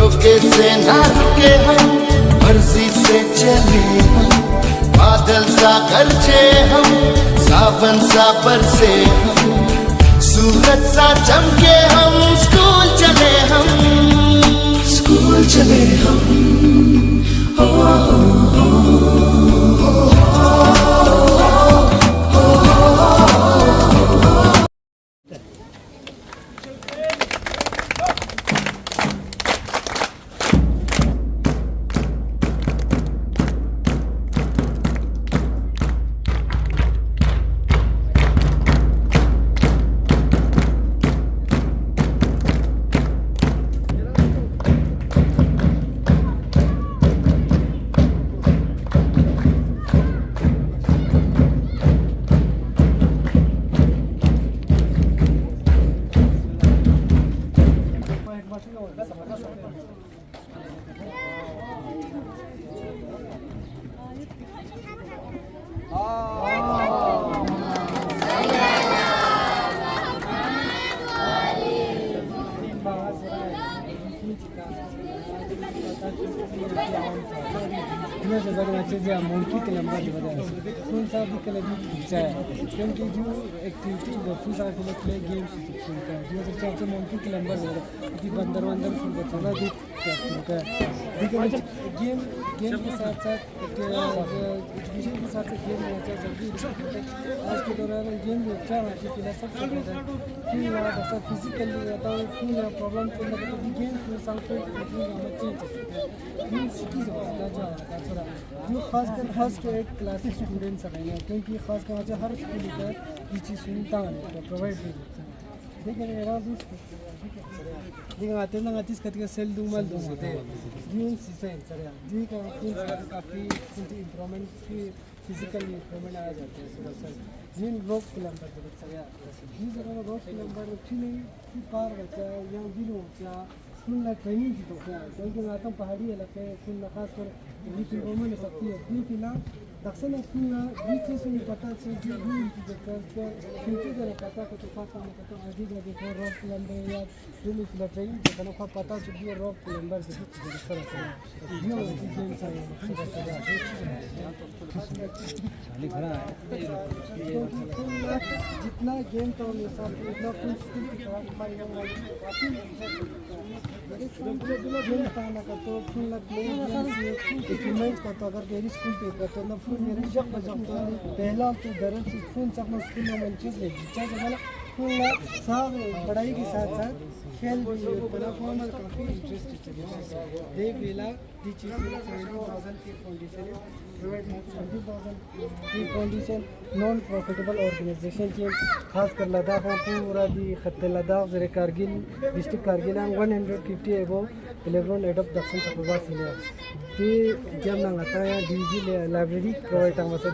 झरोके से ना रुके हम, मर्जी से चले हम, बादल सा गरजे हम, सावन सा बरसे हम, सूरज सा चमके हम, स्कूल चले हम, स्कूल चले हम। मोनकी के नंबर फुल सा भी कल जाए क्योंकि जो एक्टिविटी फुल सा प्ले गेम जो सबसे मोनकी के नंबर कि बंदर वंदर फुल चला दी गेम गेम के साथ साथ एजुकेशन के साथ गेम होना जल्दी आज के दौरान गेम अच्छा है कि सबसे ज़्यादा फिजिकली रहता है फुल प्रॉब्लम गेम जो खासकर 8 क्लास स्टूडेंट्स हैं क्योंकि खासकर हर स्कूल का ये चीज़ सुनता है प्रोवाइड लेकिन मेरा आते ना आती इसका सेल दूमल दूम होते जीवन सीसें सर जी का काफ़ी इम्प्रूवमेंट की फिजिकल इम्प्रूवमेंट आ जाते हैं सुबह सर जीन रोक किलोमीटर सर जी जगह रोक किलोमीटर अच्छी नहीं पार बच्चा या दिल बच्चा फुल ट्रेनिंग की तो क्या क्योंकि मैं आता हूँ पहाड़ी इलाके फुल खासकर बीच में ले सकती है दी फिलहाल दक्षिण फुल बीच से पता चल फ्यूचर जरा पता को तो पाता नहीं पता आगे लगे तो रॉक क्लाइंबर या दिल फिलहाल ट्रेनिंग तो कनो का पता चल गया रॉक क्लाइंबर से तरह से ये गेम सा है खड़ा है जितना गेम तो उतना फुल स्किल की तरह तो फुल इक्विपमेंट्स का तो अगर मेरी स्कूल पे का तो ना फुल मेरी जब पहला तो दरअसल से फुल सब स्कूल में चीज़ ले जितना जगह फुल सब पढ़ाई के साथ साथ खेल भी बड़ा फॉर्मल काफ़ी इंटरेस्ट दे वेला दी चीज़ 70,000 की कंडीशन प्रोवाइड 20,000 की कंडीशन नॉन प्रॉफिटेबल ऑर्गेनाइजेशन के खासकर लद्दाख में पूरा भी खत्े लद्दाख जरे कारगिल डिस्ट्रिक्ट कारगिल 150 एबो 11 एडप दक्षिण सफलता सिले ती जब ना आता है डीजी लाइब्रेरी प्रोवाइड हम से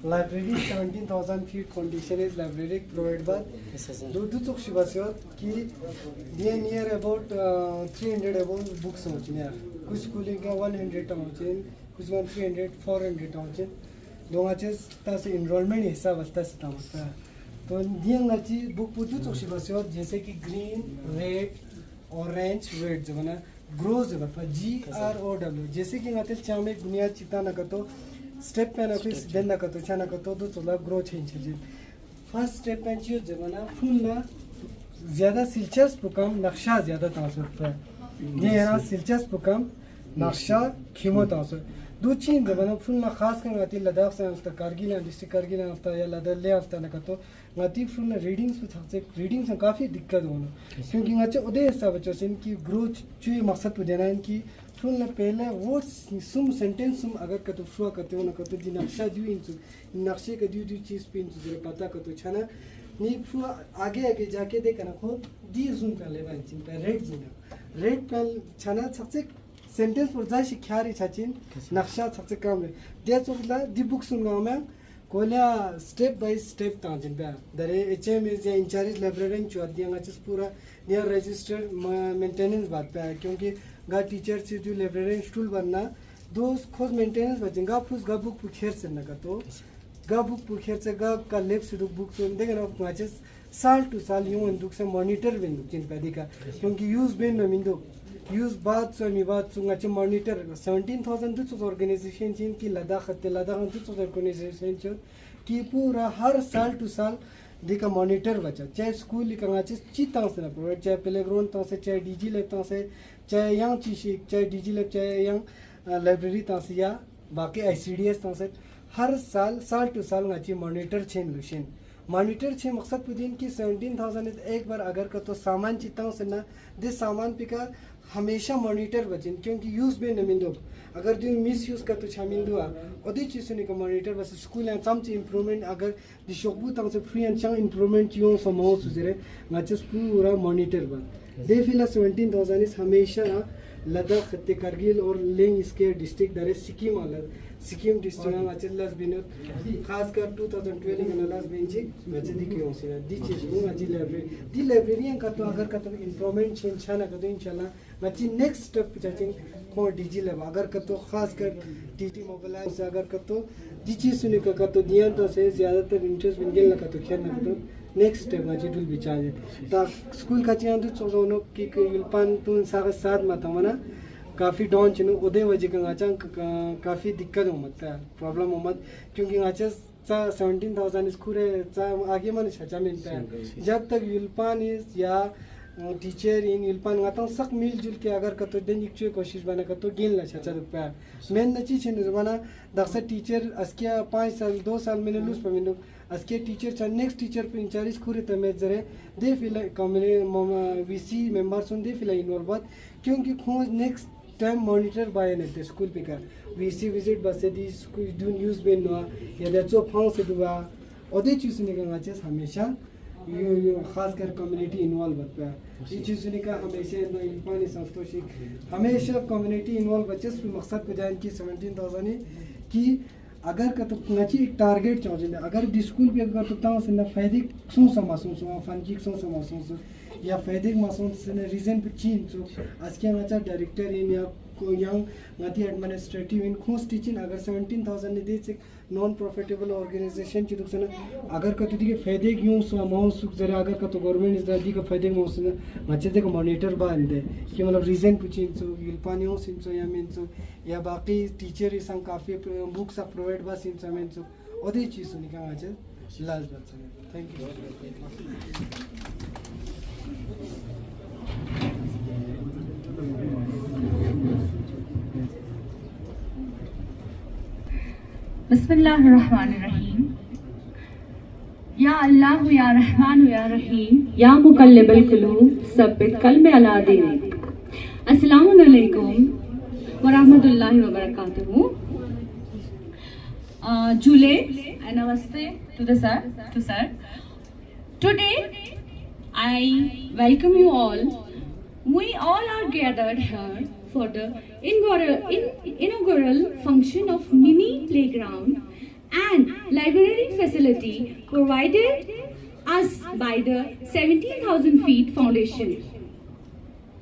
Library 17,000 feet condition is library provided by do to Shivasyo ki near about 300 about books होचने कुछ schooling का 100 होचने कुछ 300 400 होचने दोनों चीज़ तासे enrollment हिसाब से तासे तामस्ता तो दिया नाची बुक पुतु तो Shivasyo जैसे कि green red orange red जो ना grows जो ना GROW जैसे कि नाते चामे दुनिया चिता ना करतो स्टेप पे ना फिर दिन ना करतो चाना करतो तो चला ग्रो चेंज है फर्स्ट स्टेप पे चीज़ जमाना फुल ना ज़्यादा दिलचस्प कम नक्शा ज़्यादा तासुर है ये है ना दिलचस्प कम नक्शा खिमो तासुर दो चीन जबाना फुल ना खास कर गाती लद्दाख से हफ्ता कारगिल डिस्ट्रिक्ट कारगिल हफ्ता या लद्दाख ले हफ्ता ना कतो गाती फुल ना रीडिंग्स में थासे रीडिंग से काफ़ी दिक्कत होना क्योंकि गाचे उदय हिस्सा बच्चों से इनकी ग्रोथ चुई मकसद हो जाना इनकी फुल ना पहले वो सुम सेंटेंस सुम अगर कतो फुआ करते हो ना कतो दी नक्शा दियो इनसु नक्शे का दियो चीज़ पे इनसु जरा पता कतो छना नी फुआ आगे आगे जाके देखा ना खो दी जुम पे ले बाइन चिन पे रेड पे छना सबसे सेंटेंस पर जाय शिक्षारी छाचिन नक्शा सबसे कम है दे चोकला दी बुक सुनगा मैं कोला स्टेप बाय स्टेप ताजिन बे दरे एचएम इज इंचार्ज लाइब्रेरियन चो दियांगा चीज पूरा नियर रजिस्टर्ड मेंटेनेंस बात पे क्योंकि गा टीचर से जो लाइब्रेरियन स्टूल बनना दोस खोज मेंटेनेंस बचेगा फुस गा बुक पुखेर से ना तो गा बुक पुखेर से गा का लेफ्ट से बुक सुन देगा ना माचेस साल टू साल यूं दुख से मॉनिटर बिन चिन पैदी का क्योंकि यूज बिन न मिंदो यूज बात सो मी बात सुंगा चे मॉनिटर 17000 दुस ऑर्गेनाइजेशन चिन की लद्दाख दुस ऑर्गेनाइजेशन च की पूरा हर साल टू साल दिका मॉनिटर बचा चाहे स्कूल लिखा चे चिता से ना प्रोवाइड चाहे प्लेग्राउंड ता से चाहे डीजी लैब ता से चाहे यंग चीशी चाहे डीजी लैब चाहे यंग लाइब्रेरी ता से या बाकी आईसीडीएस ता से हर साल टू साल गाची मॉनिटर चेन लुशन मॉनिटर छे मकसद पुदीन की 17000 एक बार अगर का तो सामान चिता से ना दे सामान पिका हमेशा मॉनिटर बचिन क्योंकि यूज बे नमिंदो अगर दिन मिस यूज का तो छामिंदो ओदी चीज ने का मॉनिटर बस स्कूल एंड सम इंप्रूवमेंट अगर दि शोकबू तंग से फ्री एंड चंग इंप्रूवमेंट यो समो सुजरे गाचस पूरा मॉनिटर बन दे फिला 17000 इस हमेशा लद्दाख खत्ते कारगिल और लेंग इसके डिस्ट्रिक्ट दरे सिक्किम डिस्ट्रिक्ट में अच्छे लास्ट बिनो खास कर 2012 में लास्ट बेंची मैच दी क्यों से दी चीज वो अच्छी लाइब्रेरियन का तो अगर का तो इंप्रूवमेंट चेंज छना का तो इंशाल्लाह मैच नेक्स्ट स्टेप चाचिंग को डीजी लेव अगर का तो खास कर टीटी मोबाइल से अगर का तो दी चीज सुने का तो दिया तो से ज्यादातर इंटरेस्ट बिन गेल का तो खेल ना तो नेक्स्ट स्टेप मैच डुल बिचार ता स्कूल का चियां तो चोनो की युलपान तुन साथ माता मना काफ़ी डाउन चिन्ह उदय वजह का गाचा काफ़ी दिक्कत हो मत प्रॉब्लम हो मत क्योंकि गाचा 17,000 स्कूल है आगे मन छचा मिलता है जब तक युलपान इस या टीचर इन युलपान गाता हूँ सब मिलजुल के अगर कतो दिन एक कोशिश बना कतो गेल ना छचा रुपया मेन नची छिन बना दक्सा टीचर अस्किया 5 साल 2 साल मैंने लूज पमिनो अस्किया टीचर चा नेक्स्ट टीचर पे इंचार्ज खुरे तमे जरे दे फिला कम्युनिटी वीसी मेंबर्स दे फिला इन्वॉल्व बात क्योंकि खोज नेक्स्ट टाइम मॉनिटर बाय ने स्कूल पे का वीसी विजिट बस दी स्कूल डू न्यूज़ में नो या दैट्सो फाउंड से दुआ ओदे चीज ने का चीज हमेशा यो खास कर कम्युनिटी इन्वॉल्व होता है ये चीज ने का हमेशा नो इंपानी संतोषी हमेशा कम्युनिटी इन्वॉल्व बच्चे मकसद को जान की 17,000 की अगर का तो नची एक टारगेट चाहिए अगर स्कूल पे अगर तो ताऊ से ना फायदे सो समासो फंजी सो समासो या फायदे मासूम से रीजन पे चीन सो आज के अच्छा डायरेक्टर इन या को यंग गति एडमिनिस्ट्रेटिव इन खोस टीचिंग अगर 17,000 ने दे से नॉन प्रॉफिटेबल ऑर्गेनाइजेशन चिदुक से अगर का तो दी फायदे क्यों सो अमाउंट सुख जरा अगर का तो गवर्नमेंट इस दी का फायदे में से अच्छे से मॉनिटर बांध दे कि मतलब रीजन पे चीन सो युलपानियों सिन सो या मीन सो या बाकी टीचर इस काफी बुक्स प्रोवाइड बस इन सो मीन सो ओदी चीज सुनी का आज लास्ट बात थैंक यू बिस्मिल्लाहिर्रहमानिर्रहीम या अल्लाह या रहमान या रहीम या मुकल्लिबल कुलूब सब्बित कल्बी अला दीनिक। अस्सलामु अलैकुम व रहमतुल्लाहि व बरकातुहू। Jule and namaste to sir. Today I welcome you all. We all are gathered here for the inaugural function of mini playground and library facility provided us by the 17,000 Feet Foundation.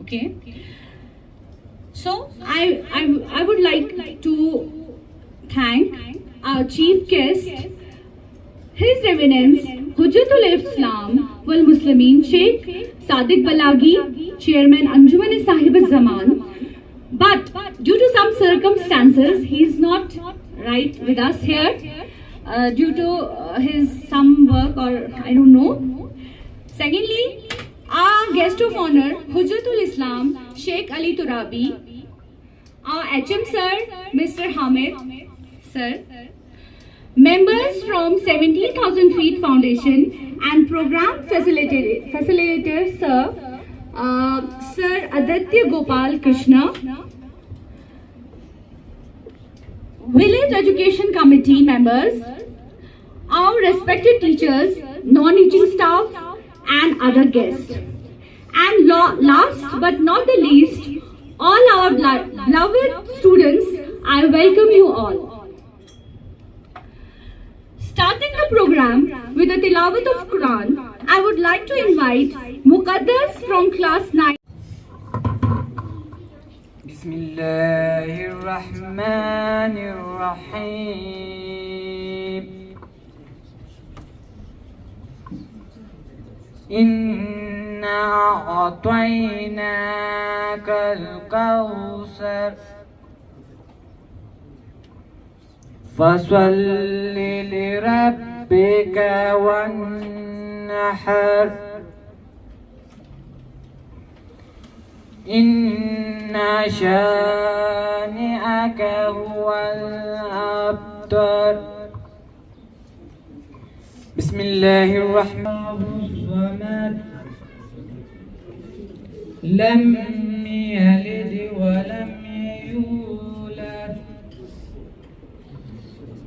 Okay. So I would like to thank our chief guest, His Reverence Hujjatul Islam wal Muslimin Sheikh Sadiq Balagi, Chairman Anjuman Sahib Zaman. But due to some circumstances, he is not right with us here due to his some work or I don't know. Secondly, our guest of honor, Hujjatul Islam Sheikh Ali Turabi, our HM sir, Mr. Hamid, sir, members from 17,000 Feet Foundation and program facilitator, Sir Aditya Gopal Krishna, Village Education Committee members, our respected teachers, non-teaching staff, and other guests. And last but not the least, all our beloved students, I welcome you all. Starting the program with the tilawat of Quran, I would like to invite Muqaddas from class 9. Bismillahirrahmanirrahim. Inna a'tainaka al-kawthar fasalli li rabbika wan-nahar inna shani'aka huwal abtar. Bismillahirrahmanirrahim. Lam yalid wa lam yulad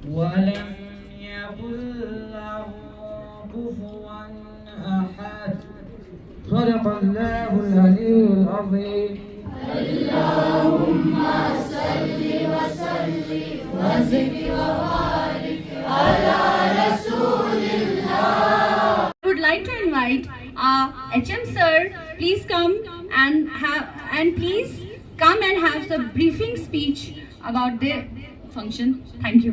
wa lam yakul lahu kufuwan ahad. Sadaqallahul aliyyul azim. Allahumma salli wa sallim wa zid wa barik ala rasulillah. I would like to invite our HM sir, please come and please come and have the briefing speech about the function. Thank you.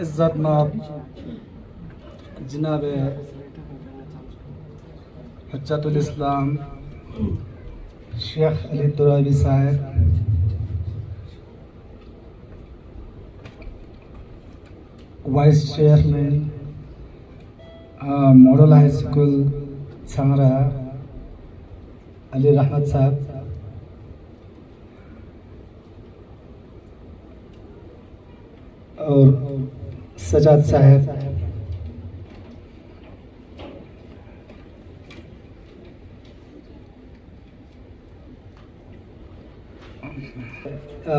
इज्जत नाब जनाब हज्जतुल इस्लाम Sheikh Ali Turabi Sahab, vice chairman model high school Sangra Ali Rehmat Sahab, और सजाद साहब,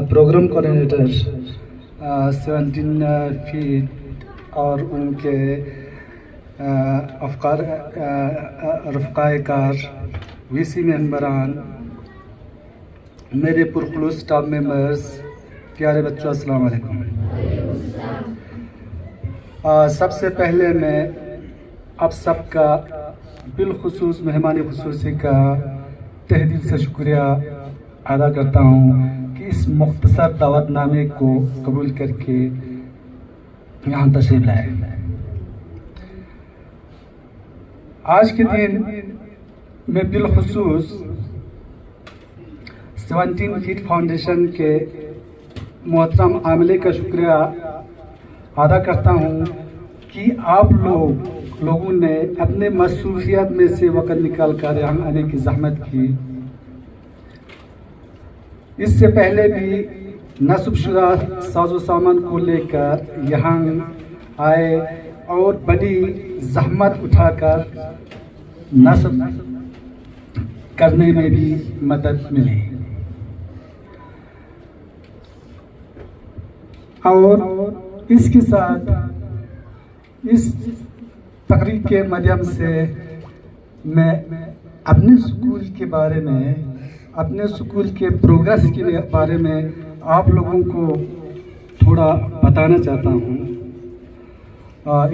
programme coordinator 17 feet और उनके रफ़क़ाए-कार, VC मेंबरान, मेरे पुरखलूस staff members, प्यारे बच्चों, अस्सलाम वालेकुम। सबसे पहले मैं आप सबका बिलखुसूस मेहमानी खुसूसी का तहे दिल से शुक्रिया अदा करता हूँ कि इस मुख्तसर दावतनामे को कबूल करके यहाँ तशरीफ लाए। आज के दिन मैं बिलखुसूस 17 फीट फाउंडेशन के मोहतरम आमिले का शुक्रिया अदा करता हूँ कि आप लोगों ने अपने मसरूफियत में से वक़्त निकाल कर यहाँ आने की ज़हमत की। इससे पहले भी नस्बशुदा साजो सामान को लेकर यहाँ आए और बड़ी ज़हमत उठाकर नस्ब करने में भी मदद मिली। और इसके साथ इस तकरीर के माध्यम से मैं अपने स्कूल के बारे में, अपने स्कूल के प्रोग्रेस के बारे में आप लोगों को थोड़ा बताना चाहता हूँ।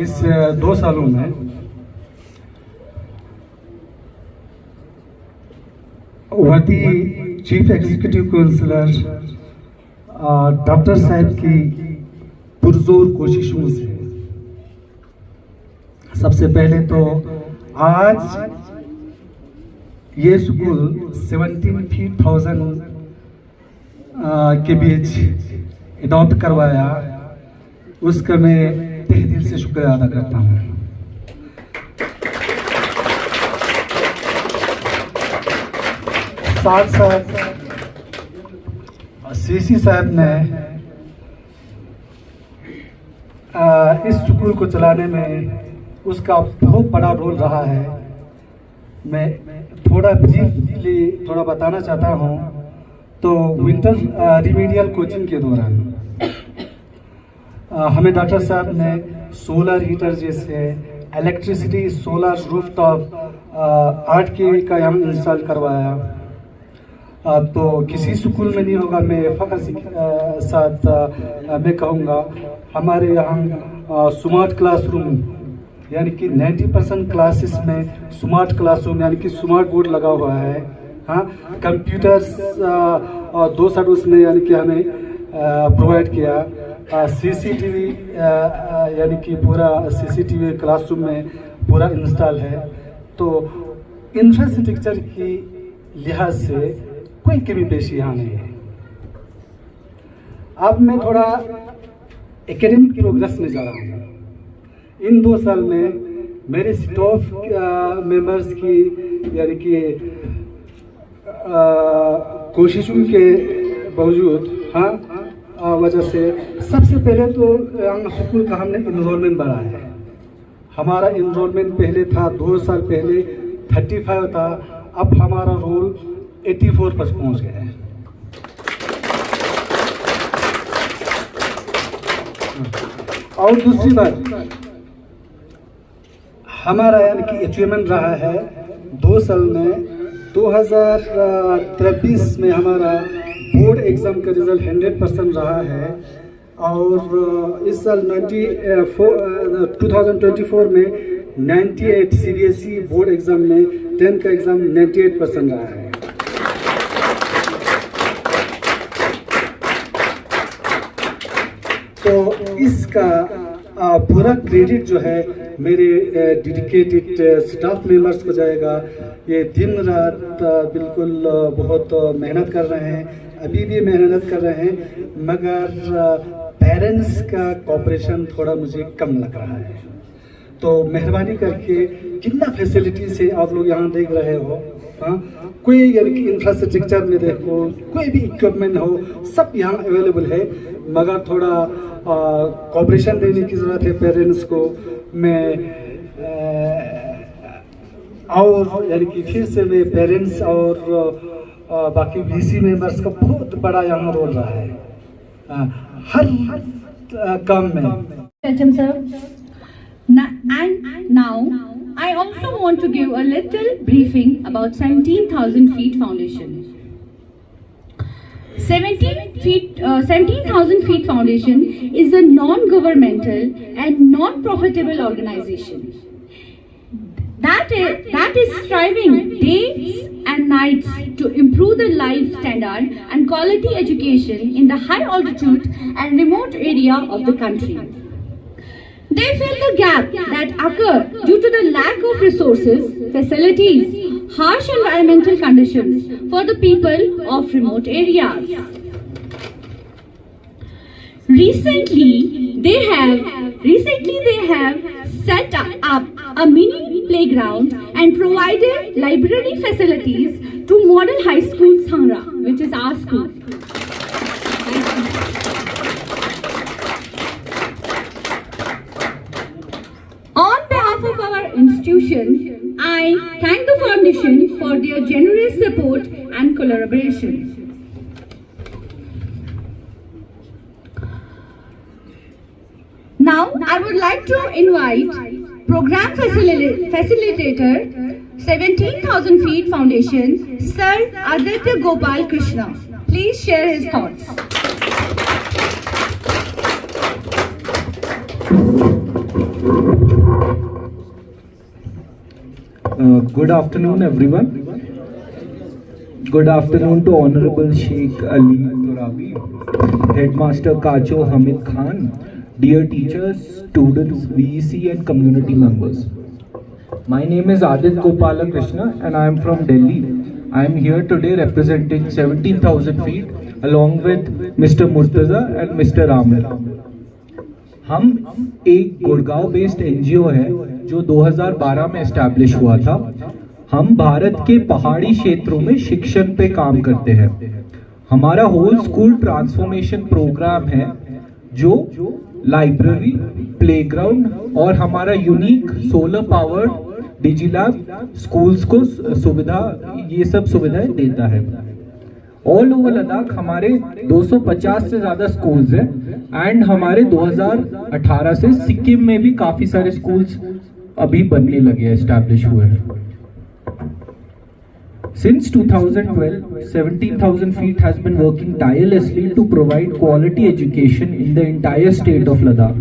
इस 2 सालों में वर्दी चीफ एग्जीक्यूटिव काउंसिलर डॉक्टर साहब की पुरजोर कोशिशों से सबसे पहले तो आज ये स्कूल 17 फीट के बीच अडॉप्ट करवाया, उसका मैं तहे दिल से शुक्रिया अदा करता हूँ। साथ साथ सीसी साहब ने इस स्कूल को चलाने में उसका बहुत बड़ा रोल रहा है। मैं थोड़ा ब्रीफली थोड़ा बताना चाहता हूँ। तो विंटर रिमीडियल कोचिंग के दौरान हमें डॉक्टर साहब ने सोलर हीटर जैसे इलेक्ट्रिसिटी सोलर रूफटॉप 8 kV का यहाँ इंस्टॉल करवाया। तो किसी स्कूल में नहीं होगा, मैं फ़ख्र साथ मैं कहूँगा हमारे यहाँ स्मार्ट क्लासरूम यानी कि 90% क्लासेस में स्मार्ट क्लासरूम यानी कि स्मार्ट बोर्ड लगा हुआ है। हाँ, कंप्यूटर्स 2 सेट उसमें यानी कि हमें प्रोवाइड किया। सीसीटीवी यानी कि पूरा सीसीटीवी क्लासरूम में पूरा इंस्टॉल है। तो इंफ्रास्ट्रक्चर की लिहाज से कोई कमी पेशी यहाँ नहीं है। अब मैं थोड़ा एकेडमिक प्रोग्रेस में जा रहा हूँ। इन 2 साल में मेरे स्टाफ मेंबर्स की यानी कि कोशिशों के बावजूद वजह से सबसे पहले तो स्कूल का हमने इनरोलमेंट बढ़ाया है। हमारा इनरोलमेंट पहले था 2 साल पहले 35 था, अब हमारा रोल 84 पर पहुंच गया है। और दूसरी बात हमारा यानी कि अचीवमेंट रहा है 2 साल में 2023 में हमारा बोर्ड एग्ज़ाम का रिज़ल्ट 100% रहा है। और इस साल 2024 में 98 CBSE बोर्ड एग्ज़ाम में 10 का एग्ज़ाम 98% रहा है। तो इसका पूरा क्रेडिट जो है मेरे डेडिकेटेड स्टाफ मेंबर्स को जाएगा। ये दिन रात बिल्कुल बहुत मेहनत कर रहे हैं, अभी भी मेहनत कर रहे हैं, मगर पेरेंट्स का कोऑपरेशन थोड़ा मुझे कम लग रहा है। तो मेहरबानी करके कितना फैसिलिटी से आप लोग यहाँ देख रहे हो, हाँ, कोई यानी कि इंफ्रास्ट्रक्चर में देखो, कोई भी इक्विपमेंट हो, सब यहाँ अवेलेबल है, मगर थोड़ा कोऑपरेशन देने की ज़रूरत है पेरेंट्स को। मैं और यानी कि फिर से मैं पेरेंट्स और बाकी VC मेंबर्स का बहुत बड़ा यहाँ रोल रहा है हर काम में। Welcome, sir. And now, I also want to give a little briefing about 17,000 Feet Foundation. 17,000 Feet Foundation is a non-governmental and non-profitable organization that is striving days and nights to improve the life standard and quality education in the high altitude and remote area of the country. They fill the gap that occur due to the lack of resources, facilities, harsh environmental conditions for the people of remote areas. Recently, they have set up a mini playground and provided library facilities to Model High School Sangra, which is our school. On behalf of our institution, I thank the foundation for their generous support and collaboration. Now, I would like to invite Program Facilitator, 17,000 Feet Foundation, Sir Aditya Gopal Krishna. Please share his thoughts. Good afternoon, everyone. Good afternoon to Honorable Sheikh Ali Turabi, Headmaster Kacho Hamid Khan, dear teachers, students, VEC and community members. My name is Aditya Gopala Krishna and I am from Delhi. I am here today representing 17,000 feet along with Mr. Murtaza and Mr. Amir. हम एक Gurgaon based NGO है जो 2012 में establish हुआ था। हम भारत के पहाड़ी क्षेत्रों में शिक्षण पे काम करते हैं। हमारा होल स्कूल ट्रांसफॉर्मेशन प्रोग्राम है जो लाइब्रेरी, प्लेग्राउंड और हमारा यूनिक सोलर पावर्ड डिजिलैब स्कूल्स को ये सब सुविधाएं देता है। ऑल ओवर लद्दाख हमारे 250 से ज़्यादा स्कूल्स हैं एंड हमारे 2018 से सिक्किम में भी काफ़ी सारे स्कूल्स अभी बनने लगे हैं, एस्टैब्लिश हुए हैं। Since 2012, 17,000 feet has been working tirelessly to provide quality education in the entire state of Ladakh.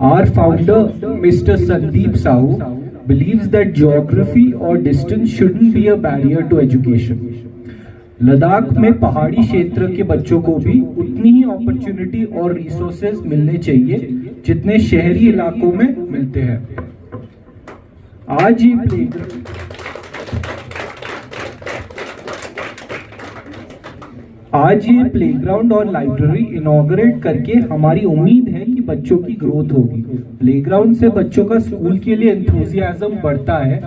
Our founder, Mr. Sandeep Sahu, believes that geography or distance shouldn't be a barrier to education. Ladakh में पहाड़ी क्षेत्र के बच्चों को भी उतनी ही opportunity और resources मिलने चाहिए जितने शहरी इलाकों में मिलते हैं। आज ये प्लेग्राउंड और लाइब्रेरी इनॉग्रेट करके हमारी उम्मीद है कि बच्चों की ग्रोथ होगी। प्लेग्राउंड से बच्चों का स्कूल के लिए एंथुसियाज्म बढ़ता है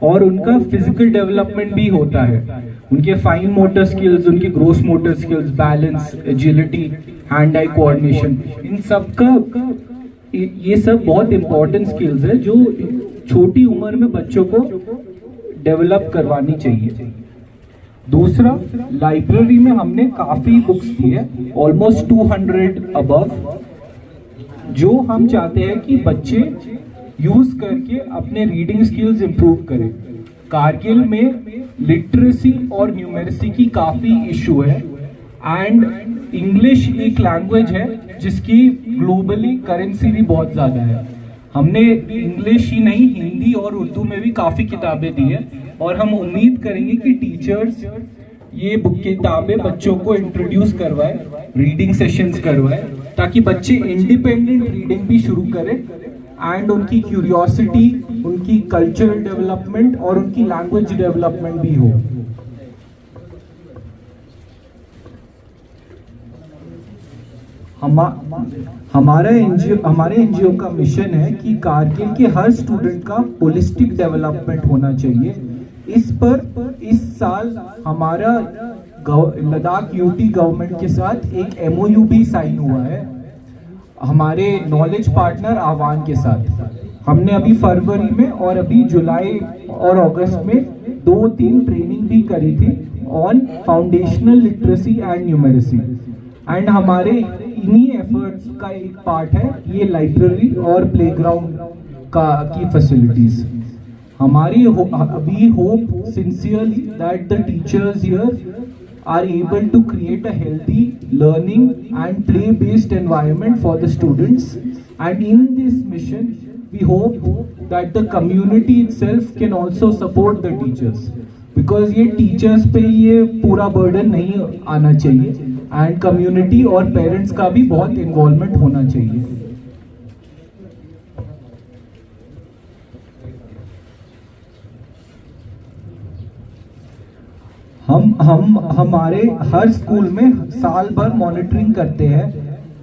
और उनका फिजिकल डेवलपमेंट भी होता है। उनके फाइन मोटर स्किल्स, उनके gross motor skills, balance, agility, hand eye coordination, इन सब का ये सब बहुत इंपॉर्टेंट स्किल्स है जो छोटी उम्र में बच्चों को डेवलप करवानी चाहिए। दूसरा, लाइब्रेरी में हमने काफी बुक्स दी है, ऑलमोस्ट 200 अबव, जो हम चाहते हैं कि बच्चे यूज करके अपने रीडिंग स्किल्स इंप्रूव करें। कारगिल में लिटरेसी और न्यूमेरेसी की काफी इशू है एंड इंग्लिश एक लैंग्वेज है जिसकी ग्लोबली करेंसी भी बहुत ज्यादा है। हमने इंग्लिश ही नहीं, हिंदी और उर्दू में भी काफी किताबें दी है और हम उम्मीद करेंगे कि टीचर्स ये बुक किताबें बच्चों को इंट्रोड्यूस करवाए, रीडिंग सेशंस करवाए, ताकि बच्चे इंडिपेंडेंट रीडिंग भी शुरू करें एंड उनकी क्यूरियोसिटी, उनकी कल्चरल डेवलपमेंट और उनकी लैंग्वेज डेवलपमेंट भी हो। हमारे एनजीओ का मिशन है कि कारगिल के हर स्टूडेंट का होलिस्टिक डेवलपमेंट होना चाहिए। इस साल हमारा लद्दाख यूटी गवर्नमेंट के साथ एक MOU भी साइन हुआ है हमारे नॉलेज पार्टनर आह्वान के साथ। हमने अभी फरवरी में और अभी जुलाई और अगस्त में 2-3 ट्रेनिंग भी करी थी on foundational literacy and numeracy and हमारे इन्हीं एफर्ट्स का एक पार्ट है ये लाइब्रेरी और प्लेग्राउंड की फैसिलिटीज। हमारी अभी hope sincerely that the teachers here are able to create a healthy learning and play based environment for the students, and in this mission we hope that the community itself can also support the teachers, because ये teachers पे ये पूरा burden नहीं आना चाहिए and community और parents का भी बहुत involvement होना चाहिए। हम हमारे हर स्कूल में साल भर मॉनिटरिंग करते हैं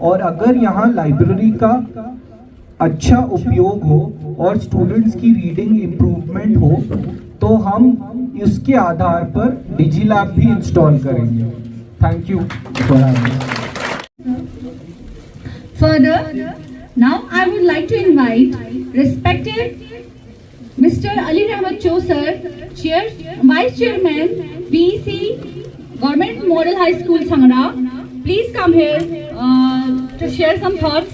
और अगर यहाँ लाइब्रेरी का अच्छा उपयोग हो और स्टूडेंट्स की रीडिंग इम्प्रूवमेंट हो तो हम इसके आधार पर डिजिलैब भी इंस्टॉल करेंगे। Thank you. Further, now I would like to invite respected Mr. Ali Rahmat Cho sir, Vice Chairman, VEC, Government Model High School, Sangra. Please come here to share some thoughts.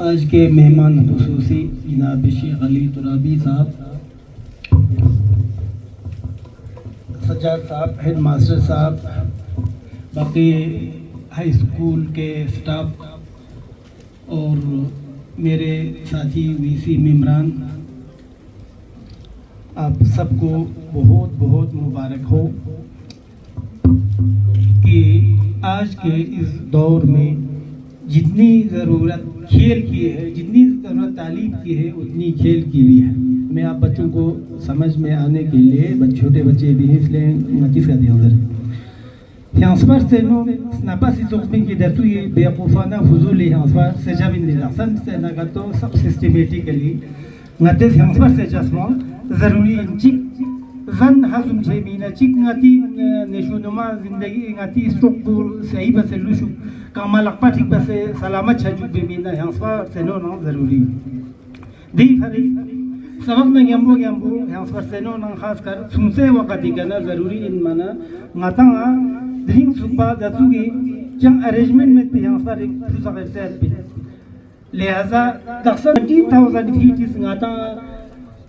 आज के मेहमान खुसूसी जनाब शेख अली तुराबी साहब, सज्जाद साहब, head master साहब, बाकी high school के staff और मेरे साथी वीसी मेम्बरान आप सबको बहुत बहुत मुबारक हो कि आज के इस दौर में जितनी ज़रूरत खेल की है, जितनी ज़रूरत तालीम की है, उतनी खेल की भी है। मैं आप बच्चों को समझ में आने के लिए छोटे बच्चे भी इसलिए नोटिस करते हैं उधर Yansıbar seno snapa si zokmin ki datu ye beakufana huzuli yansıbar sejabin de asan se nagato सब systematically ngate yansıbar sejasmon zaruri inchik zan hazum jemina chik ngati neshunuma zindagi ngati stokbur sahi bas lushu kamal akpatik bas salamat chajub bemina yansıbar seno na zaruri di fari सबक में गैम्बो यहाँ पर सेनो न खास कर सुनसे वक़्त करना ज़रूरी इन मना ngata ड्रिंक सुपा दसुगी जंग अरेंजमेंट में यहाँ पर एक फुसा से लिहाजा 17,000 फीट इस ngata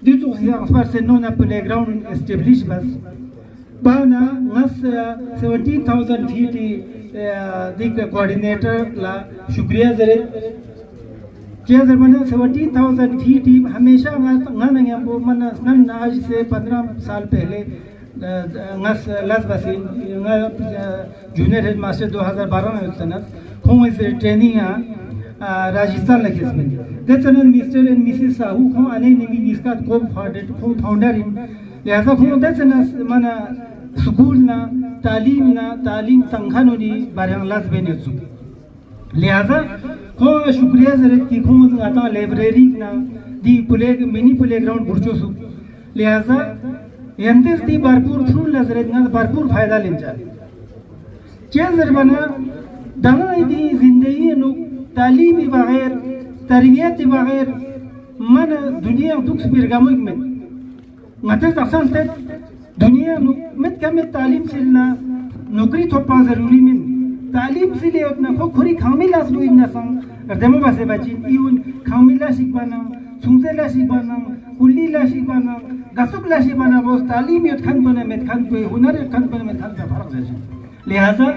दिसो यहाँ पर सेनो ना प्लेग्राउंड एस्टेब्लिश बस बाना नस 17,000 फीट दिक कोऑर्डिनेटर ला शुक्रिया जरे क्या ज़माने 17,000 फीट हमेशा मन आज से 15 साल पहले लस बसी जूनियर हेड मास्टर 2012 में सनत खूँ से ट्रेनिंग राजस्थान लगे इसमें that's Mr and Mrs Sahu खूँ आने नहीं इसका को फाउंडर लिहाजा खूँ दैट्स मन स्कूल ना तालीम संघानों बारह लस बने लिहाजा को शुक्रिया जरूरत की खूँ आता लाइब्रेरी ना दी मिनी प्लेग्राउंड बुर्चो सु लिहाजा यंतेस दी भरपूर थ्रू लजरत ना भरपूर फायदा लेंचा क्या जरबना दाना दी जिंदगी नो तालीमी बगैर तरबियत बगैर मन दुनिया दुख बिरगामुक में मत असल से दुनिया नो मत कम तालीम सिलना नौकरी थोपा जरूरी में तालीम से ले अपना को खुरी खामिला सुई न संग अर्दमो बसे बची इवन खामिला शिकबाना सुंसेला शिकबाना कुल्लीला शिकबाना गसुकला शिकबाना वो तालीम यत खान बने में खान पे हुनर खान बने में खान का फर्क है लिहाजा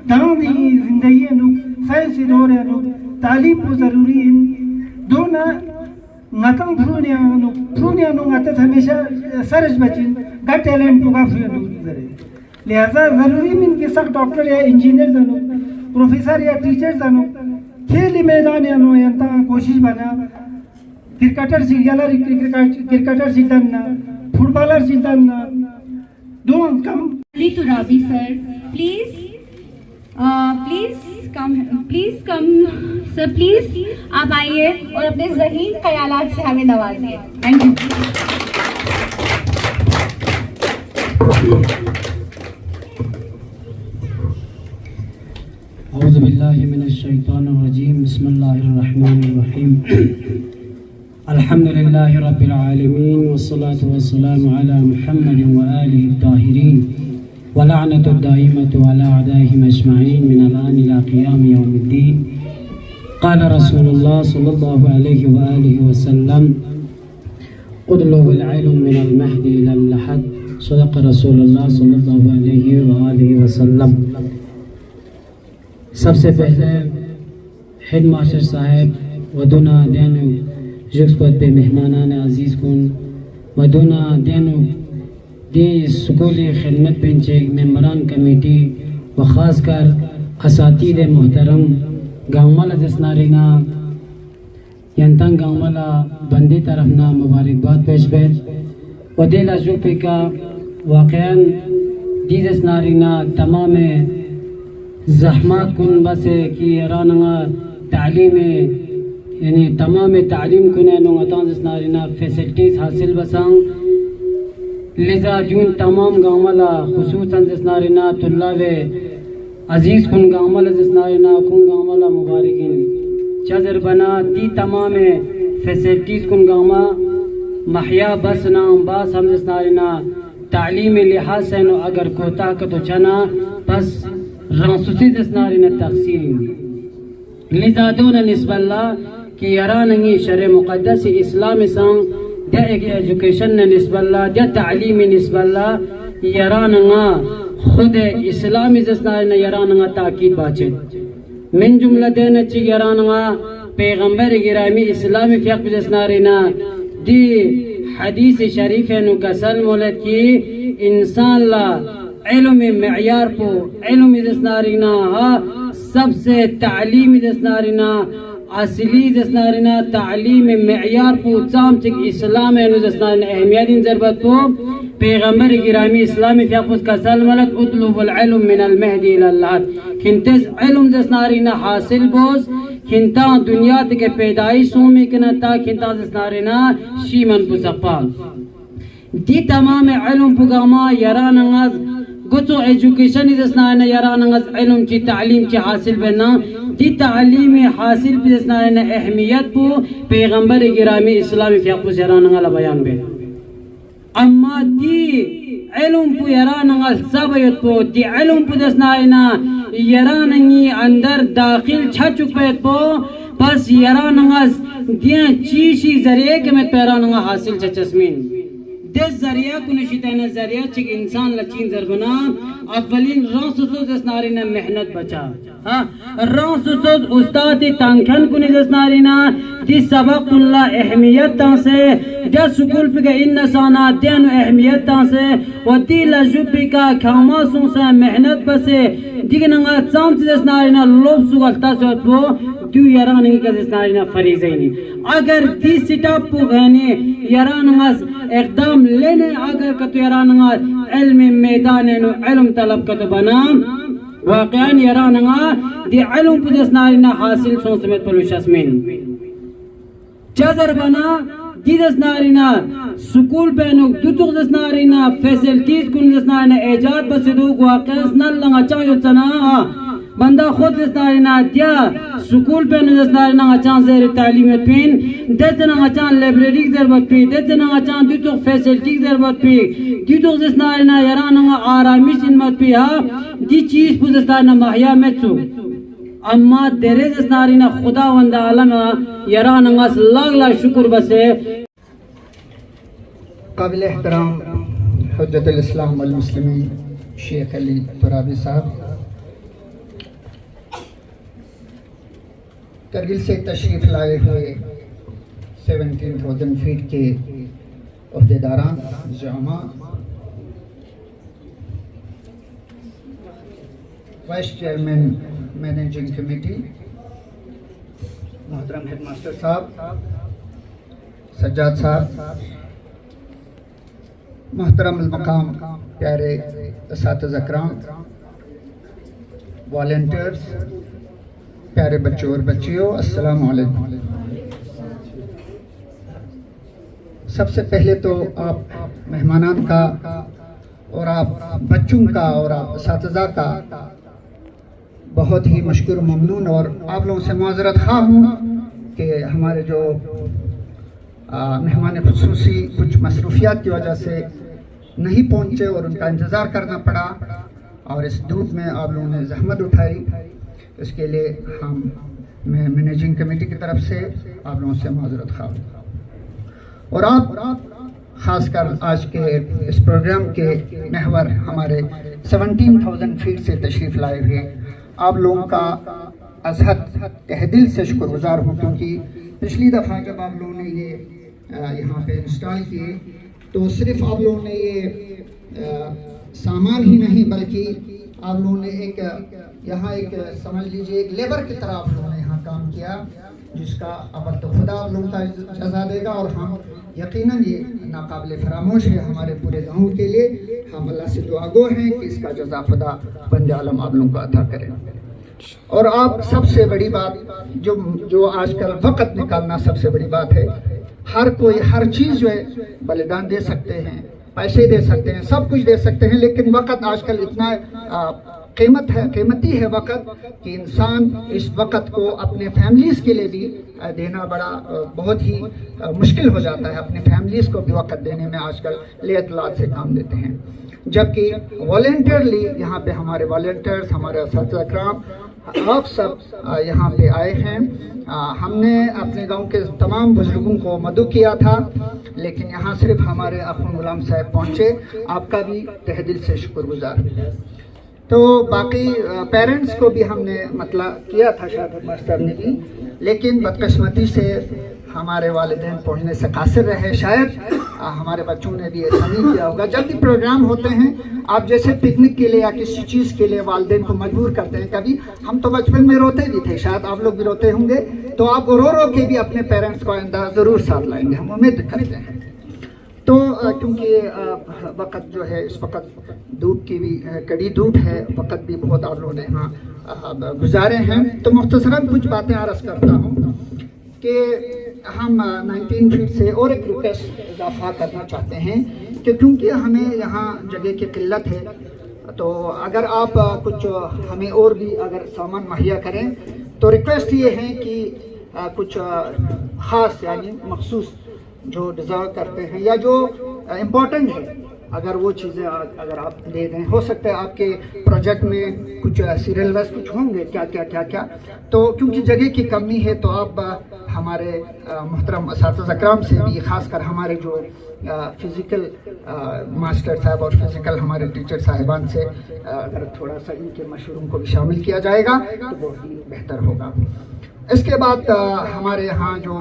दानी जिंदगी नु साइंस दौर है नु तालीम को जरूरी इन दोना ngatan frunia नु ngata हमेशा सरज बची गा टैलेंट को का फ्री नु लिहाजा जरूरी मिन के साथ डॉक्टर या इंजीनियर जानो प्रोफेसर या टीचर जानो खेल मैदान या नो यंता कोशिश बना क्रिकेटर सीरियलर क्रिकेटर सीखना फुटबॉलर सीखना दो कम Turabi sir, please come sir, please आप आइए और अपने ज़हीन ख्यालात से हमें नवाजिए। Thank you. औज़ु बिल्लाहि मिनश शैतानिर रजीम बिस्मिल्लाहिर रहमानिर रहीम अल्हम्दुलिल्लाहि रब्बिल आलमीन वस्सलातु वस्सलामु अला मुहम्मदिन व आलिहि ताहिरीन व लअनतु दाइमतु अला अदाइहिम अजमईन मिन अल-आन इला क़ियाम यौमिद्दीन क़ाल रसूलुल्लाह सल्लल्लाहु अलैहि व आलिहि वसल्लम उतलुबुल इल्म मिन अल-महदी इला अल-लहद सदक़ रसूलुल्लाह सल्लल्लाहु अलैहि व आलिहि वसल्लम। सबसे पहले हेड मास्टर साहब वदुना देनु जुगस्पत पे मेहमानान अजीज़ कुन वदुना देनु दी स्कूली खिदमत बेंचे मेम्बरान कमेटी व ख़ासकर असातीद मोहतरम गाँववाला जसनारिना यंतंग गाँववाला बंदी तरफना मुबारकबाद पेश बैठ वदेला जुपे का वाक़यान दी जसनारिना तमाम ज़हमत कुन बस कि राना तालीम यानी तमाम तालीम कुने नुआताना फैसिलिटीज़ हासिल बसांग लिजा जून तमाम गाँवला खुसूसन जसनारिना तुल्लावे अजीज़ कुन गाँवला जसनारिना कुन गाँवला मुबारकिन चजर बना दी तमाम फैसिलिटीज़ कुन गाँवा महया बस नाम बास हम जसनारिना तालीम लिहाज से नो अगर कोता का तो चना बस रासुसी जसनारिना तक़सीम लिजादून निस्बल्ला कि यरानंगी शर मुक़द्दस इस्लाम संग दे एजुकेशन ने निस्बल्ला दे तालीम निस्बल्ला यरानंगा खुद इस्लामी जसनारिना यरानंगा ताकीद बाचे मिन जुमला देना ची यरानंगा पैगंबर गिरामी इस्लामी फ़िक़्ह जसनारिना दी हदीस शरीफ नु कसल मोलत की इंसान ला इल्म मयार पो इल्म दसनारिना हा सबसे तालीम दसनारिना असली दसनारिना तालीम मयार पो चाम चिक इस्लाम नु दसनारिना अहमियत जरूरत पो पैगंबर गिरामी इस्लामी फियाफुस कसल मोलत उतलुबुल इल्म मिनल महदी इलल लाद खिंतस इल्म दसनारिना हासिल बोस खिंता दुनिया के पैदाइशों में कनता खिंता दसनारिना शीमन पुसपा दी तमाम इल्म पुगामा यरानंगज गुतो एजुकेशन दसनारिना यरानंगज इल्म की तालीम की हासिल बना दी तालीम हासिल दसनारिना अहमियत पो पैगंबर गिरामी इस्लामी फियाफुस यरानंगला बयान बे अम्मा दी इल्म पो यरानंगज सबयत पो दी इल्म पो दसनारिना यरानंगी अंदर दाखिल छ चुके पो बस यरानंगज दिया चीशी जरिए के में पैरानंगा हासिल छ चस्मीन दस जरिया कुनशिताना जरिया चिक इंसान लचीन जरबना अव्वलिन रौसुसो दसनारिना मेहनत बचा हां रौसुसो उस्ताद तांखन कुनि दसनारिना दी सबकुल्ला अहमियत से द स्कूल पे इन साना देन अहमियत से वती लजुबिका खामासु से मेहनत बसे दिगनंगा चाम दसनारिना लोब सुगलता सो दु यरानंगी का दसनारिना फरीज़ैनी अगर दी सिटअप पु गने यरानंगस एकदम लेने अगर कतो यरानंगा इल्म मैदान नो इल्म तलब कतो बना वाकयान यरानंगा दी इल्म पु दसनारिना हासिल सो समेत पलुशस्मिन चदर बना दी दसनारिना स्कूल पेनो दुतुग दसनारिना फैसिलिटीज कुन दसनारिना एजाद बसदु वाकयास नल लंगा चायो चना बंदा खुद दसनारिना दिया स्कूल पे दसनारिना अचान ज़ेर तालीम पिन देतना अचान लाइब्रेरी जरूरत पी देतना अचान दुतो फैसिलिटी जरूरत पी दुतो दसनारिना यरानंगा आरामिश इनमत पी हा दी चीज पु दसनारिना महया मेचो अम्मा तेरे दसनारिना खुदा वंदा आलमा यरानंगा लाख शुक्र बसे काबिल एहतराम हुज्जतुल इस्लाम वल मुस्लिमीन शेख अली तुराबी साहब करगिल से तशरीफ़ लाए हुए 17,000 फीट के अहदेदारान ज़ुअमा वाइस चेयरमैन मैनेजिंग कमेटी मोहतरम हेडमास्टर साहब सज्जाद साहब मोहतरम मकाम प्यारे असातिज़ा किराम वॉलंटियर्स प्यारे बच्चों और बच्चियों अस्सलाम वालेकुम। सबसे पहले तो आप मेहमानान का और आप बच्चों का और आप असातिज़ा का बहुत ही मशकूर ममनून और आप लोगों से माज़रत ख़्वाह हूँ कि हमारे जो मेहमान ख़ुसूसी कुछ मसरूफियात की वजह से नहीं पहुँचे और उनका इंतज़ार करना पड़ा और इस धूप में आप लोगों ने जहमत उठाई, इसके लिए मैं मैनेजिंग कमेटी की तरफ से आप लोगों से माज़रत ख़्वाह हूँ। और आप ख़ासकर आज के इस प्रोग्राम के महवर हमारे 17,000 फीट से तशरीफ़ लाए हुए आप लोगों का अज़हद तहे दिल से शुक्रगुज़ार हूँ, क्योंकि पिछली दफ़ा जब आप लोगों ने ये यहाँ पे इंस्टॉल किए तो सिर्फ आप लोगों ने ये सामान ही नहीं बल्कि आप लोगों ने एक यहाँ एक समझ लीजिए एक लेबर की तरह आप लोगों ने यहाँ काम किया, जिसका अवल तो खुदा आप लोगों का जज़ा देगा और हम यकीनन ये नाकाबिल फरामोश है हमारे पूरे गाँव के लिए। हम अल्लाह से दुआगो हैं कि इसका जज़ा खुदा पंजालम आप लोगों को अता करें। और आप सबसे बड़ी बात जो आजकल वक़्त निकालना सबसे बड़ी बात है। हर कोई हर चीज़ जो है बलिदान दे सकते हैं, पैसे दे सकते हैं, सब कुछ दे सकते हैं, लेकिन वक़्त आजकल इतना कीमती है वक़्त कि इंसान इस वक़्त को अपने फैमिलीज़ के लिए भी देना बहुत ही मुश्किल हो जाता है। अपने फैमिलीज़ को भी वक़्त देने में आजकल लेत-लात से काम देते हैं, जबकि वॉलंटियरली यहाँ पे हमारे वॉलंटियर्स हमारे असातिज़ा किराम आप सब यहाँ पे आए हैं। हमने अपने गांव के तमाम बुजुर्गों को मदऊ किया था, लेकिन यहाँ सिर्फ हमारे अख़ुन गुलाम साहब पहुँचे। आपका भी तहे दिल से शुक्रगुजार। तो बाकी पेरेंट्स को भी हमने मतलब किया था शायद मास्टर ने भी, लेकिन बदकिस्मती से हमारे वालिदैन पहुँचने से कासिर रहे, शायद हमारे बच्चों ने भी ऐसा नहीं किया होगा। जब भी प्रोग्राम होते हैं, आप जैसे पिकनिक के लिए या किसी चीज़ के लिए वालिदैन को मजबूर करते हैं, कभी हम तो बचपन में रोते भी थे, शायद आप लोग भी रोते होंगे, तो आप रो रो के भी अपने पेरेंट्स को आइंदा ज़रूर साथ लाएंगे, हम उम्मीद करते हैं। तो क्योंकि वक़्त जो है इस वक्त धूप की भी कड़ी धूप है, वक़्त भी बहुत आप लोगों ने यहाँ गुजारे हैं, तो मुख्तसरन कुछ बातें अर्ज़ करता हूँ कि हम 19 फीट से और एक रिक्वेस्ट इजाफा करना चाहते हैं कि क्योंकि हमें यहाँ जगह की किल्लत है, तो अगर आप कुछ हमें और भी अगर सामान मुहैया करें, तो रिक्वेस्ट ये है कि कुछ ख़ास यानी मखसूस जो डिज़र्व करते हैं या जो इम्पोर्टेंट है, अगर वो चीज़ें अगर आप ले दें, हो सकता है आपके प्रोजेक्ट में कुछ सीरियल कुछ होंगे क्या, तो क्योंकि जगह की कमी है, तो आप हमारे मोहतरम असातिज़ा कराम से भी, ख़ासकर हमारे जो फ़िज़िकल मास्टर साहब और फिज़िकल हमारे टीचर साहिबान से अगर थोड़ा सा इनके मशवरों को भी शामिल किया जाएगा तो बहुत ही बेहतर होगा। इसके बाद हमारे यहाँ जो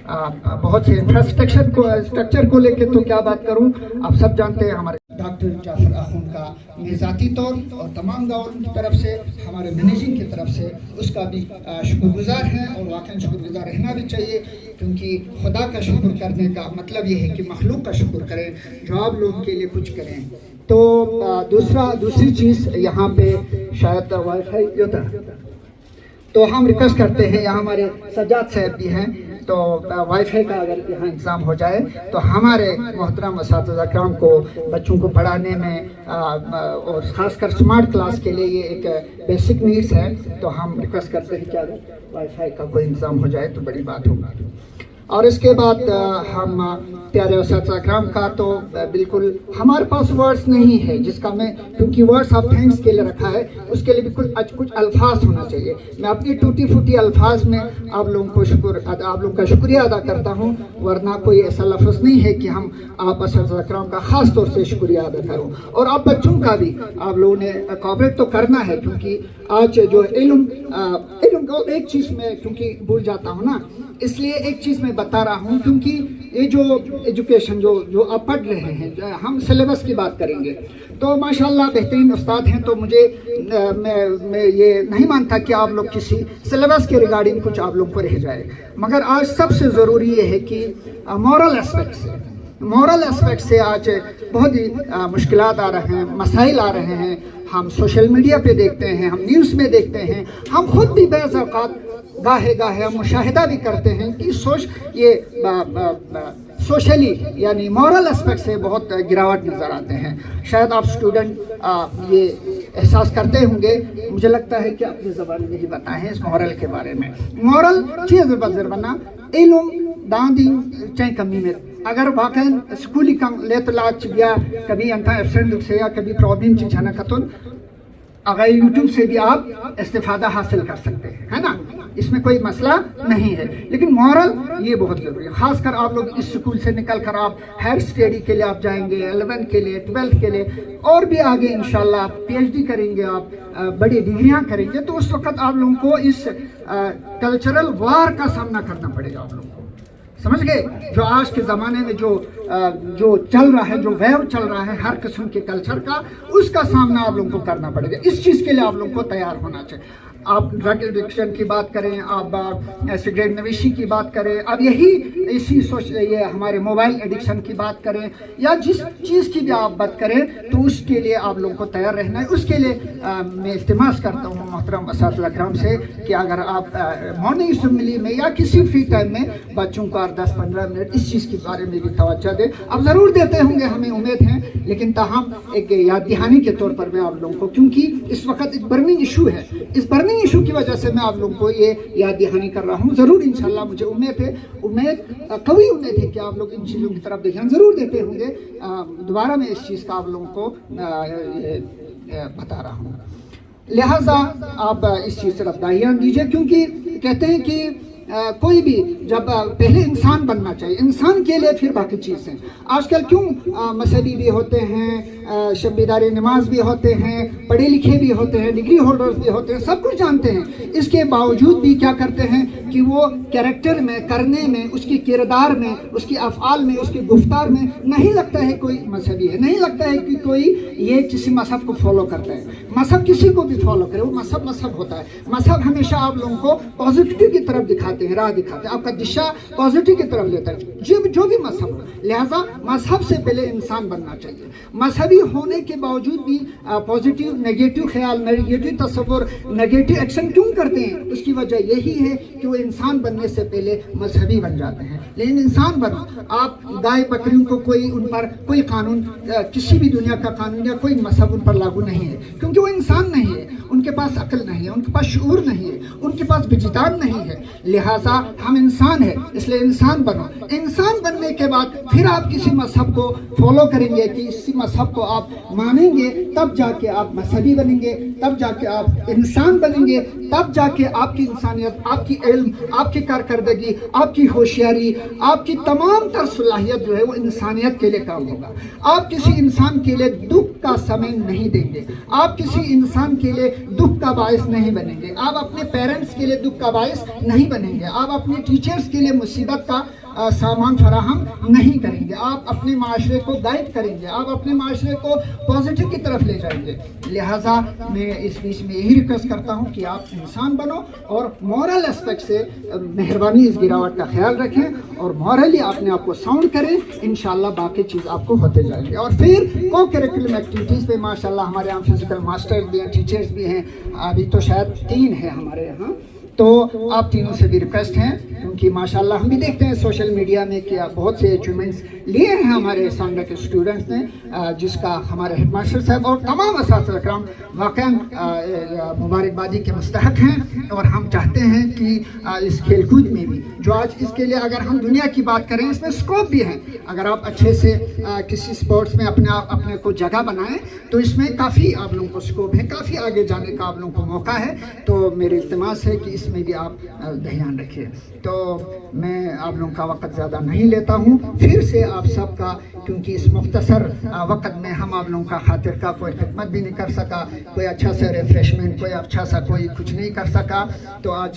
बहुत से इंफ्रास्ट्रक्चर को लेके तो क्या बात करूं, आप सब जानते हैं हमारे डॉक्टर जाफर आखून का ज़ाती तौर और तमाम गाँव की तरफ से, हमारे मैनेजिंग की तरफ से उसका भी शुक्रगुजार हैं और वाकई शुक्रगुजार रहना भी चाहिए, क्योंकि खुदा का शुक्र करने का मतलब ये है कि मखलूक का शुक्र करें जो आप लोगों के लिए कुछ करें। तो दूसरी चीज़ यहाँ पे शायद वाईफाई होता है, तो हम रिक्वेस्ट करते हैं, यहाँ हमारे सज्जाद साहब भी हैं, तो वाईफाई का अगर यहाँ इंतज़ाम हो जाए तो हमारे मोहतरम असातिज़ा कराम को बच्चों को पढ़ाने में और ख़ासकर स्मार्ट क्लास के लिए ये एक बेसिक नीड्स है, तो हम रिक्वेस्ट करते हैं कि अगर वाईफाई का कोई इंतज़ाम हो जाए तो बड़ी बात होगा। और इसके बाद हम प्यारे असातिज़ा कराम का तो बिल्कुल हमारे पास वर्ड्स नहीं है, जिसका मैं क्योंकि वर्ड्स ऑफ थैंक्स के लिए रखा है, उसके लिए बिल्कुल कुछ अल्फाज होना चाहिए। मैं अपनी टूटी फूटी अल्फाज में आप लोगों का शुक्रिया अदा करता हूँ, वरना कोई ऐसा लफ्ज़ नहीं है कि हम आप असातिज़ा कराम का ख़ास तौर से शुक्रिया अदा करूँ। और आप बच्चों का भी आप लोगों ने कोऑपरेट तो करना है, क्योंकि आज जो इल्म को एक चीज़ में क्योंकि भूल जाता हूँ ना, इसलिए एक चीज़ मैं बता रहा हूँ, क्योंकि ये जो एजुकेशन जो आप पढ़ रहे हैं, हम सिलेबस की बात करेंगे तो माशाल्लाह बेहतरीन उस्ताद हैं, तो मुझे मैं ये नहीं मानता कि आप लोग किसी सिलेबस के रिगार्डिंग कुछ आप लोग को रह जाए, मगर आज सबसे ज़रूरी ये है कि मॉरल एस्पेक्ट से आज बहुत ही मुश्किलात आ रहे हैं, मसाइल आ रहे हैं, हम सोशल मीडिया पे देखते हैं, हम न्यूज़ में देखते हैं, हम खुद भी बैज़ औक़ात गाहे हम मुशाहिदा भी करते हैं कि सोशली यानी मॉरल एस्पेक्ट से बहुत गिरावट नज़र आते हैं। शायद आप स्टूडेंट ये एहसास करते होंगे, मुझे लगता है कि अपनी ज़बान में ही बताएं इस मॉरल के बारे में। मॉरल चीज़ बना इल्म दांदी चाहे कमी में, अगर वाकई स्कूली कम लेत लाच या कभी अंता एब्सेंट से या कभी प्रॉब्लम चीज है ना खतुन, अगर यूट्यूब से भी आप इस्तेफादा हासिल कर सकते हैं, है ना, इसमें कोई मसला नहीं है। लेकिन मॉरल ये बहुत ज़रूरी है, ख़ासकर आप लोग इस स्कूल से निकल कर आप हायर स्टडी के लिए आप जाएंगे, 11th के लिए, 12th के लिए, और भी आगे इंशाल्लाह आप PhD करेंगे, आप बड़ी डिग्रियां करेंगे, तो उस वक्त आप लोगों को इस कल्चरल वार का सामना करना पड़ेगा। आप लोगों को समझ गए, जो आज के ज़माने में जो चल रहा है, जो वेव चल रहा है हर किस्म के कल्चर का, उसका सामना आप लोगों को करना पड़ेगा। इस चीज़ के लिए आप लोगों को तैयार होना चाहिए। आप ड्रग एडिक्शन की बात करें, आप सिगरेट नवेशी की बात करें, अब ये हमारे मोबाइल एडिक्शन की बात करें, या जिस चीज़ की भी आप बात करें, तो उसके लिए आप लोगों को तैयार रहना है। उसके लिए मैं इल्तिमास करता हूँ मोहतरम असातिज़ा कराम से कि अगर आप मॉर्निंग असेंबली में या किसी फ्री टाइम में बच्चों को 10-15 मिनट इस चीज़ के बारे में भी तवज्जो दें। अब ज़रूर देते होंगे, हमें उम्मीद है, लेकिन ताहम एक याद दहानी के तौर पर मैं आप लोगों को, क्योंकि इस वक्त एक बर्निंग इशू है, इस बर्निंग इशू की वजह से मैं आप लोगों को ये याद दहानी कर रहा हूँ। ज़रूर इंशाल्लाह मुझे कभी उम्मीद है कि आप लोग इन चीज़ों की तरफ ध्यान ज़रूर देते होंगे। दोबारा मैं इस चीज़ का आप लोगों को बता रहा हूँ, लिहाजा आप इस चीज़ से ध्यान दीजिए, क्योंकि कहते हैं कि कोई भी जब पहले इंसान बनना चाहिए, इंसान के लिए फिर बाकी चीज़ें। आजकल क्यों मसहबी भी होते हैं, शब्बीदारी नमाज भी होते हैं, पढ़े लिखे भी होते हैं, डिग्री होल्डर्स भी होते हैं, सब कुछ जानते हैं, इसके बावजूद भी क्या करते हैं कि कि वो कैरेक्टर में, करने में, उसकी किरदार में, उसकी अफ़आल में, उसकी गुफ्तार में नहीं लगता है कोई मजहबी है, नहीं लगता है कि कोई ये किसी मजहब को फॉलो करता है। मजहब किसी को भी फॉलो करे, वो मजहब मजहब होता है। मजहब हमेशा आप लोगों को पॉजिटिव की तरफ दिखाते हैं, राह दिखाते हैं, आपका दिशा पॉजिटिव की तरफ लेता है, जो भी मजहब हो। लिहाजा मजहब से पहले इंसान बनना चाहिए। मजहबी होने के बावजूद भी पॉजिटिव नेगेटिव ख्याल, नेगेटिव तस्वुर, नेगेटिव एक्शन क्यों करते हैं? उसकी वजह यही है कि वो इंसान बनने से पहले मजहबी बन जाते हैं। लेकिन इंसान बनो। आप गाय बकरियों को कोई, उन पर कोई कानून, किसी भी दुनिया का कानून या कोई मजहब उन पर लागू नहीं है, क्योंकि वो इंसान नहीं है, उनके पास अक्ल नहीं है, उनके पास शऊर नहीं है, उनके पास विजदान नहीं है। लिहाजा हम इंसान हैं, इसलिए इंसान बनो। इंसान बनने के बाद फिर आप किसी मजहब को फॉलो करेंगे, कि इसी मजहब को आप मानेंगे, तब जाके आप मजहबी बनेंगे, तब जाके आप इंसान बनेंगे, तब जाके आपकी इंसानियत, आपकी इल्म, आपकी कारकर्दगी, आपकी होशियारी, आपकी तमाम तर सलाहियत जो है वो इंसानियत के लिए काम होगा। आप किसी इंसान के लिए दुख का समय नहीं देंगे, आप किसी इंसान के लिए दुख का बायस नहीं बनेंगे, आप अपने पेरेंट्स के लिए दुख का बायस नहीं बनेंगे, आप अपने टीचर्स के लिए मुसीबत का सामान फराहम नहीं करेंगे, आप अपने माशरे को गाइड करेंगे, आप अपने माशरे को पॉजिटिव की तरफ ले जाएंगे। लिहाजा मैं इस बीच में यही रिक्वेस्ट करता हूँ कि आप इंसान बनो और मॉरल एस्पेक्ट से मेहरबानी इस गिरावट का ख्याल रखें और मॉरली अपने आप को साउंड करें। इंशाल्लाह बाकी चीज़ आपको होते जाएंगे। और फिर को करिकुलम एक्टिविटीज़ पे माशाल्लाह हमारे यहाँ फिजिकल मास्टर्स भी हैं, टीचर्स भी हैं, अभी तो शायद 3 हैं हमारे यहाँ। तो आप तीनों से भी रिक्वेस्ट हैं, क्योंकि माशाल्लाह हम भी देखते हैं सोशल मीडिया में कि बहुत से अचीवमेंट्स लिए हैं हमारे सांडा के स्टूडेंट्स ने, जिसका हमारे हेडमास्टर साहब और तमाम असातिज़ा इकराम वाक़ई मुबारकबादी के मुस्तहक हैं। और हम चाहते हैं कि इस खेलकूद में भी जो आज इसके लिए अगर हम दुनिया की बात करें, इसमें स्कोप भी है। अगर आप अच्छे से किसी स्पोर्ट्स में अपने को जगह बनाएं तो इसमें काफ़ी आप लोगों को स्कोप है, काफ़ी आगे जाने का आप लोगों को मौका है। तो मेरी इल्तिमास है कि इसमें भी आप ध्यान रखिए। तो मैं आप लोगों का वक्त ज़्यादा नहीं लेता हूँ, फिर से आप सबका, क्योंकि इस मुख्तसर वक्त में हम आप लोगों का खातिर का कोई खिदमत भी नहीं कर सका, कोई अच्छा सा रिफ्रेशमेंट, कोई अच्छा सा कोई कुछ नहीं कर सका। तो आज